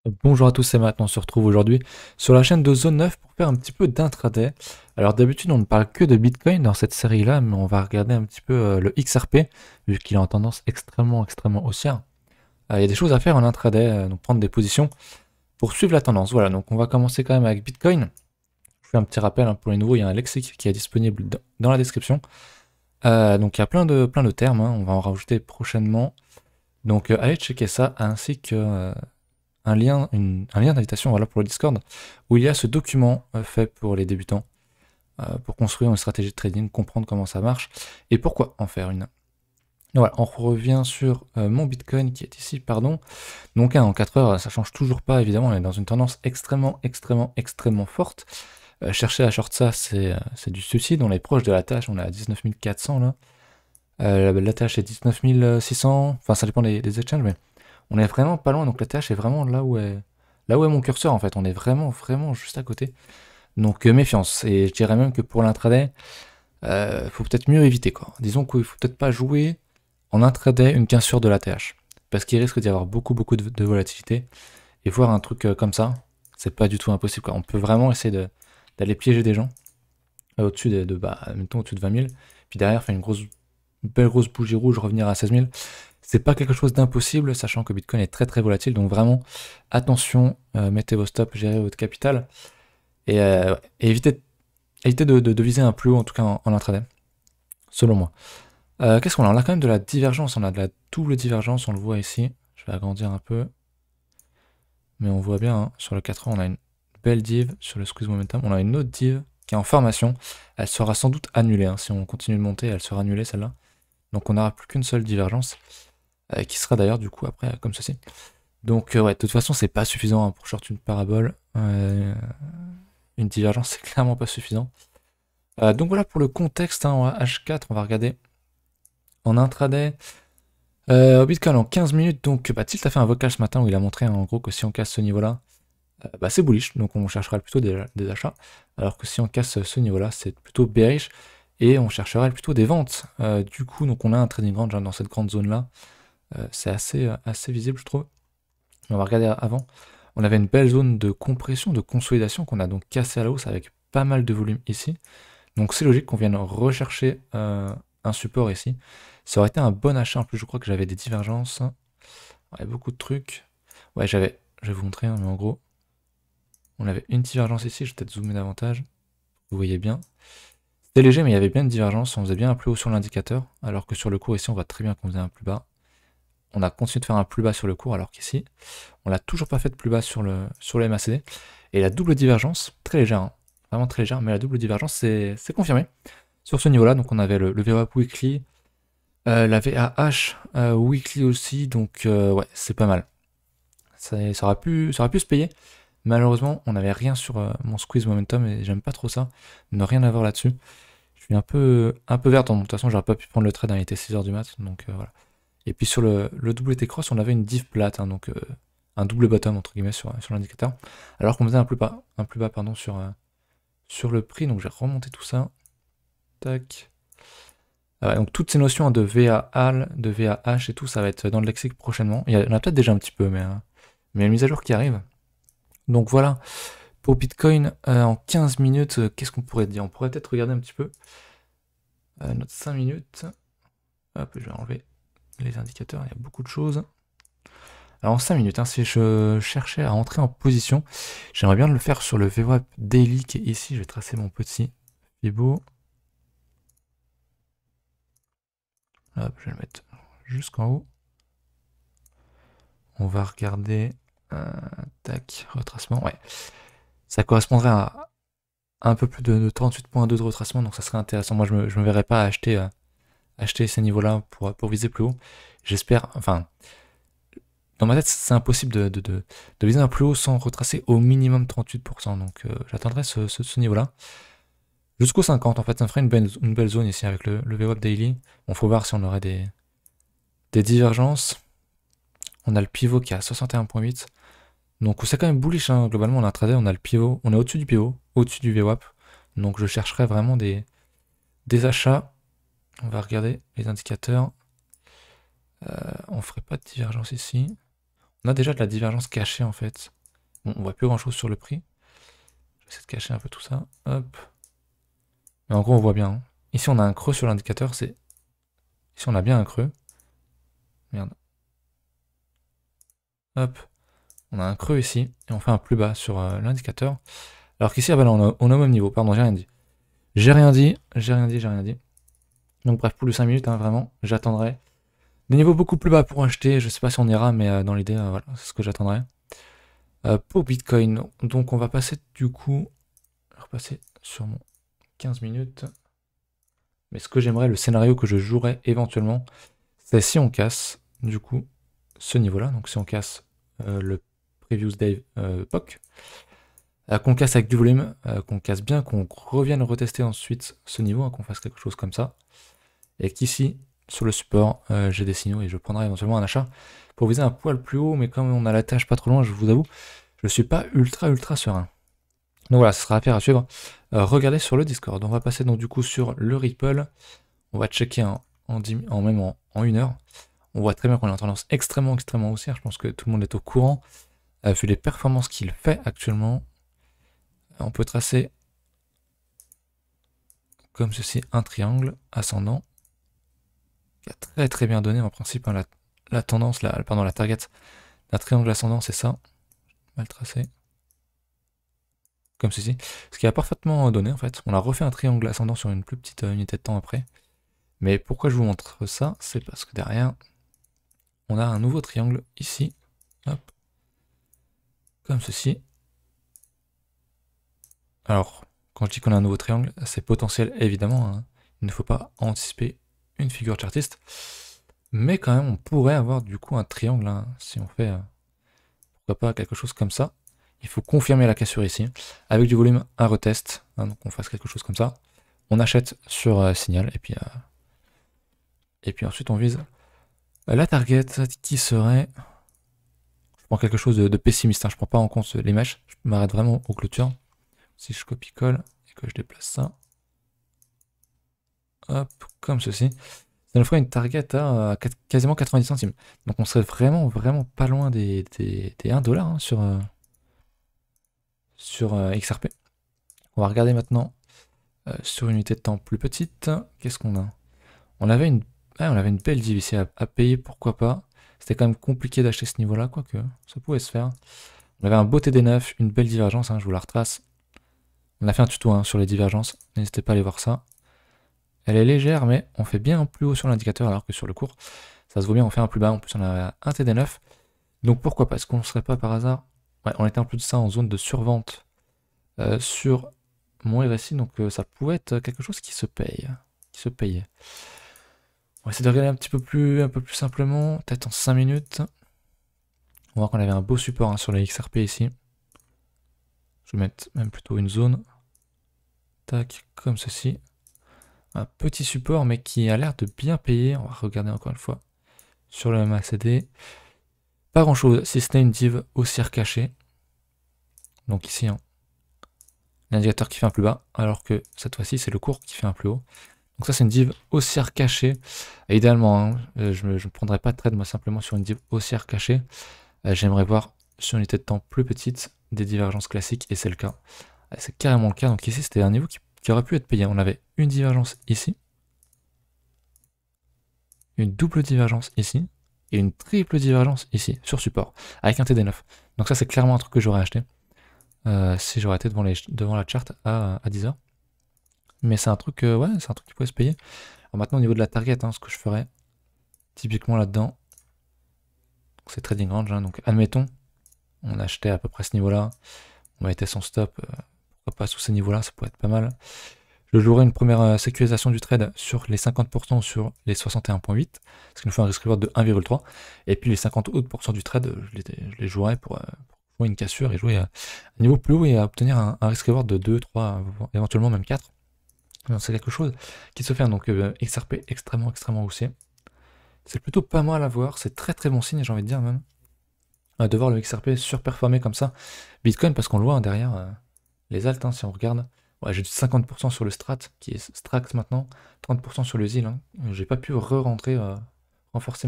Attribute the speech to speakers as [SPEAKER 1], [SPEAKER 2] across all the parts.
[SPEAKER 1] Bonjour à tous, c'est Matt, on se retrouve aujourd'hui sur la chaîne de Zone 9 pour faire un petit peu d'intraday. Alors d'habitude on ne parle que de Bitcoin dans cette série-là, mais on va regarder un petit peu le XRP, vu qu'il est en tendance extrêmement haussière. Il y a des choses à faire en intraday, donc prendre des positions pour suivre la tendance. Voilà, donc on va commencer quand même avec Bitcoin. Je fais un petit rappel pour les nouveaux, il y a un lexique qui est disponible dans la description. Donc il y a plein de termes, on va en rajouter prochainement. Donc allez checker ça, ainsi que un lien d'invitation voilà, pour le Discord, où il y a ce document fait pour les débutants, pour construire une stratégie de trading, comprendre comment ça marche, et pourquoi en faire une. Voilà, on revient sur mon Bitcoin qui est ici, pardon. Donc en 4 heures, ça change toujours pas, évidemment, on est dans une tendance extrêmement forte. Chercher à short ça, c'est du suicide, on est proche de la tâche, on est à 19 400 là. La tâche est 19 600, enfin ça dépend des exchanges, mais on est vraiment pas loin, donc la TH est vraiment là où est mon curseur en fait, on est vraiment juste à côté. Donc méfiance, et je dirais même que pour l'intraday, faut peut-être mieux éviter quoi. Disons qu'il faut peut-être pas jouer en intraday une cassure de la TH, parce qu'il risque d'y avoir beaucoup de volatilité, et voir un truc comme ça, c'est pas du tout impossible quoi. On peut vraiment essayer d'aller piéger des gens au-dessus mettons au-dessus de 20 000, puis derrière faire une belle grosse bougie rouge, revenir à 16 000. C'est pas quelque chose d'impossible, sachant que Bitcoin est très volatile, donc vraiment attention, mettez vos stops, gérez votre capital, et évitez de viser un plus haut, en tout cas en intraday, selon moi. Qu'est-ce qu'on a? On a quand même de la divergence, on a de la double divergence, on le voit ici. Je vais agrandir un peu, mais on voit bien, hein, sur le 4 heures, on a une belle div, sur le squeeze momentum, on a une autre div qui est en formation, elle sera sans doute annulée, hein. Si on continue de monter, elle sera annulée celle-là. Donc on n'aura plus qu'une seule divergence, qui sera d'ailleurs du coup après comme ceci. Donc ouais, de toute façon c'est pas suffisant hein, pour short une parabole. Une divergence c'est clairement pas suffisant. Donc voilà pour le contexte, hein, en H4 on va regarder en intraday. Bitcoin en 15 minutes, donc bah, Tilt a fait un vocal ce matin où il a montré en gros que si on casse ce niveau-là, bah, c'est bullish, donc on cherchera plutôt des achats, alors que si on casse ce niveau-là, c'est plutôt bearish, et on cherchera plutôt des ventes. Du coup, donc on a un trading range hein, dans cette grande zone-là, c'est assez visible je trouve. On va regarder avant. On avait une belle zone de compression, de consolidation qu'on a donc cassé à la hausse avec pas mal de volume ici. Donc c'est logique qu'on vienne rechercher un support ici. Ça aurait été un bon achat. En plus, je crois que j'avais des divergences. Ouais, beaucoup de trucs. Ouais, je vais vous montrer, hein, mais en gros, on avait une divergence ici. Je vais peut-être zoomer davantage. Vous voyez bien. C'était léger, mais il y avait bien une divergence. On faisait bien un plus haut sur l'indicateur, alors que sur le cours ici, on voit très bien qu'on faisait un plus bas. On a continué de faire un plus bas sur le cours, alors qu'ici, on l'a toujours pas fait de plus bas sur le MACD. Et la double divergence, très légère, hein, vraiment très légère, mais la double divergence, c'est confirmé. Sur ce niveau-là, donc on avait le VWAP Weekly, la VAH Weekly aussi, donc ouais, c'est pas mal. Ça aurait pu se payer. Malheureusement, on n'avait rien sur mon squeeze momentum et j'aime pas trop ça, ne rien avoir là-dessus. Je suis un peu vert, de toute façon, j'aurais pas pu prendre le trade, hein, il était 6h du mat, donc voilà. Et puis sur le WT Cross, on avait une div plate, hein, donc un double bottom entre guillemets sur l'indicateur, alors qu'on faisait un plus bas pardon, sur le prix, donc j'ai remonté tout ça. Tac. Donc toutes ces notions hein, de VAL, de VAH et tout, ça va être dans le lexique prochainement. Il y en a peut-être déjà un petit peu, mais une mise à jour qui arrive. Donc voilà, pour Bitcoin, en 15 minutes, qu'est-ce qu'on pourrait dire? On pourrait peut-être regarder un petit peu notre 5 minutes. Hop, je vais enlever les indicateurs, il y a beaucoup de choses. Alors en 5 minutes, hein, si je cherchais à entrer en position, j'aimerais bien le faire sur le VWAP Daily qui est ici. Je vais tracer mon petit Fibo. Hop, je vais le mettre jusqu'en haut. On va regarder. Tac, retracement. Ouais. Ça correspondrait à un peu plus de 38,2 de retracement, donc ça serait intéressant. Moi, je me verrais pas acheter ces niveaux-là pour viser plus haut. J'espère. Enfin, dans ma tête, c'est impossible de viser un plus haut sans retracer au minimum 38%. Donc j'attendrai ce niveau-là. Jusqu'au 50, en fait, ça ferait une belle zone ici avec le VWAP Daily. Bon, faut voir si on aurait des divergences. On a le pivot qui est à 61,8. Donc c'est quand même bullish, hein. Globalement, on a un trader, on a le pivot, on est au-dessus du pivot, au-dessus du VWAP. Donc je chercherai vraiment des achats. On va regarder les indicateurs. On ferait pas de divergence ici. On a déjà de la divergence cachée en fait. Bon, on voit plus grand chose sur le prix. Je vais essayer de cacher un peu tout ça. Hop. Mais en gros, on voit bien. Hein. Ici, on a un creux sur l'indicateur. Ici, on a bien un creux. Merde. Hop. On a un creux ici. Et on fait un plus bas sur l'indicateur. Alors qu'ici, ah bah là, on est au même niveau. Pardon, j'ai rien dit. J'ai rien dit. J'ai rien dit, j'ai rien dit. Donc bref, pour le 5 minutes, hein, vraiment, j'attendrai des niveaux beaucoup plus bas pour acheter. Je sais pas si on ira, mais dans l'idée, voilà, c'est ce que j'attendrai. Pour Bitcoin, donc on va passer du coup, repasser sur mon 15 minutes. Mais ce que j'aimerais, le scénario que je jouerais éventuellement, c'est si on casse, du coup, ce niveau-là. Donc si on casse le Previous Day POC, qu'on casse avec du volume, qu'on casse bien, qu'on revienne retester ensuite ce niveau, hein, qu'on fasse quelque chose comme ça. Et qu'ici, sur le support, j'ai des signaux et je prendrai éventuellement un achat pour viser un poil plus haut, mais comme on a la tâche pas trop loin, je vous avoue, je suis pas ultra serein. Donc voilà, ce sera affaire à suivre. Regardez sur le Discord. On va passer donc du coup sur le Ripple. On va checker même en 1 heure. On voit très bien qu'on est en tendance extrêmement haussière. Je pense que tout le monde est au courant. Vu les performances qu'il fait actuellement, on peut tracer comme ceci un triangle ascendant qui a très bien donné en principe hein, la tendance, la target d'un triangle ascendant, c'est ça. Mal tracé. Comme ceci. Ce qui a parfaitement donné en fait. On a refait un triangle ascendant sur une plus petite unité de temps après. Mais pourquoi je vous montre ça? C'est parce que derrière, on a un nouveau triangle ici. Hop. Comme ceci. Alors, quand je dis qu'on a un nouveau triangle, c'est potentiel évidemment. Hein. Il ne faut pas anticiper une figure chartiste. Mais quand même, on pourrait avoir du coup un triangle. Hein, si on fait, pourquoi pas, quelque chose comme ça. Il faut confirmer la cassure ici. Avec du volume, un retest. Hein, donc on fasse quelque chose comme ça. On achète sur signal. Et puis ensuite, on vise la target qui serait... Je prends quelque chose de pessimiste. Hein, je prends pas en compte les mèches. Je m'arrête vraiment aux clôtures. Si je copie-colle et que je déplace ça, hop, comme ceci, ça nous ferait une target à quasiment 90 centimes. Donc on serait vraiment pas loin des 1$ hein, sur XRP. On va regarder maintenant sur une unité de temps plus petite. Qu'est-ce qu'on a? On avait une belle div ici à payer, pourquoi pas. C'était quand même compliqué d'acheter ce niveau-là, quoique ça pouvait se faire. On avait un beau TD9, une belle divergence, hein, je vous la retrace. On a fait un tuto hein, sur les divergences, n'hésitez pas à aller voir ça. Elle est légère, mais on fait bien plus haut sur l'indicateur, alors que sur le cours, ça se voit bien, on fait un plus bas. En plus, on a un TD9. Donc pourquoi pas? Est-ce qu'on ne serait pas par hasard... Ouais, on était en plus de ça en zone de survente sur mon RSI, donc ça pouvait être quelque chose qui se paye. Qui se payait. On va essayer de regarder un peu plus simplement, peut-être en 5 minutes. On voit qu'on avait un beau support hein, sur la XRP ici. Je vais mettre même plutôt une zone. Tac, comme ceci. Un petit support, mais qui a l'air de bien payer. On va regarder encore une fois sur le MACD. Pas grand chose, si ce n'est une div haussière cachée. Donc ici, hein, l'indicateur qui fait un plus bas, alors que cette fois-ci, c'est le cours qui fait un plus haut. Donc ça, c'est une div haussière cachée. Et idéalement, hein, je ne prendrais pas de trade, moi, simplement sur une div haussière cachée. J'aimerais voir sur une unité de temps plus petite des divergences classiques, et c'est le cas. C'est carrément le cas. Donc ici, c'était un niveau qui aurait pu être payé. On avait une divergence ici, une double divergence ici, et une triple divergence ici, sur support, avec un TD9. Donc ça, c'est clairement un truc que j'aurais acheté si j'aurais été devant la chart à 10h. Mais c'est un truc, ouais, c'est un truc qui pourrait se payer. Alors maintenant, au niveau de la target, hein, ce que je ferais, typiquement là-dedans, c'est trading range, hein, donc admettons, on achetait à peu près ce niveau-là, on mettait son stop, pourquoi pas sous ces niveaux-là, ça pourrait être pas mal. Je jouerai une première sécurisation du trade sur les 50% sur les 61.8, ce qui nous fait un risk reward de 1,3. Et puis les 50 autres % du trade, je les jouerai pour jouer une cassure et jouer à un niveau plus haut et à obtenir un risk reward de 2, 3, éventuellement même 4. C'est quelque chose qui se fait, donc XRP extrêmement haussier. C'est plutôt pas mal à voir, c'est très bon signe, j'ai envie de dire même. De voir le XRP surperformer comme ça. Bitcoin, parce qu'on le voit hein, derrière, les alts, hein, si on regarde. Ouais, j'ai du 50% sur le Strat, qui est Strax maintenant, 30% sur le ZIL. Hein. J'ai pas pu re-rentrer, renforcer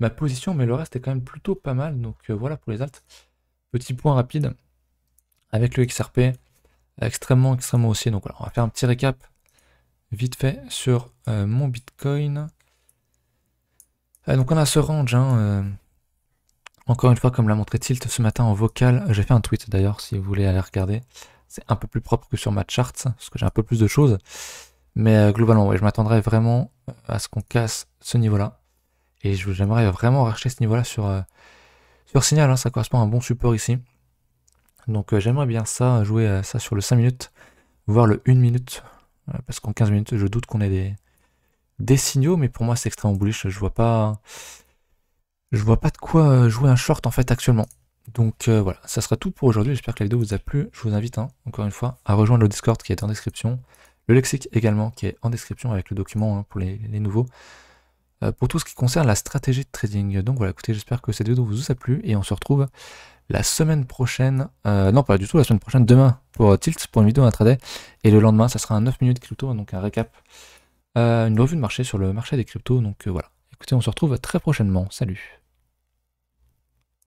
[SPEAKER 1] ma position, mais le reste est quand même plutôt pas mal. Donc voilà pour les alts. Petit point rapide avec le XRP, extrêmement haussier. Donc voilà, on va faire un petit récap vite fait sur mon Bitcoin. Donc on a ce range, hein, encore une fois comme l'a montré Tilt ce matin en vocal. J'ai fait un tweet d'ailleurs si vous voulez aller regarder. C'est un peu plus propre que sur ma chart, parce que j'ai un peu plus de choses. Mais globalement, ouais, je m'attendrais vraiment à ce qu'on casse ce niveau-là. Et j'aimerais vraiment racheter ce niveau-là sur Signal, hein, ça correspond à un bon support ici. Donc j'aimerais bien ça, jouer ça sur le 5 minutes, voire le 1 minute. Parce qu'en 15 minutes, je doute qu'on ait des signaux, mais pour moi c'est extrêmement bullish. Je vois pas de quoi jouer un short en fait actuellement. Donc voilà, ça sera tout pour aujourd'hui. J'espère que la vidéo vous a plu. Je vous invite encore une fois à rejoindre le Discord qui est en description. Le lexique également qui est en description avec le document pour les nouveaux. Pour tout ce qui concerne la stratégie de trading. Donc voilà, écoutez, j'espère que cette vidéo vous a plu et on se retrouve la semaine prochaine. Non, pas du tout la semaine prochaine, demain pour Tilt, pour une vidéo intraday. Et le lendemain, ça sera un 9 minutes crypto, donc un récap. Une revue de marché sur le marché des cryptos. Donc voilà, écoutez, on se retrouve très prochainement. Salut!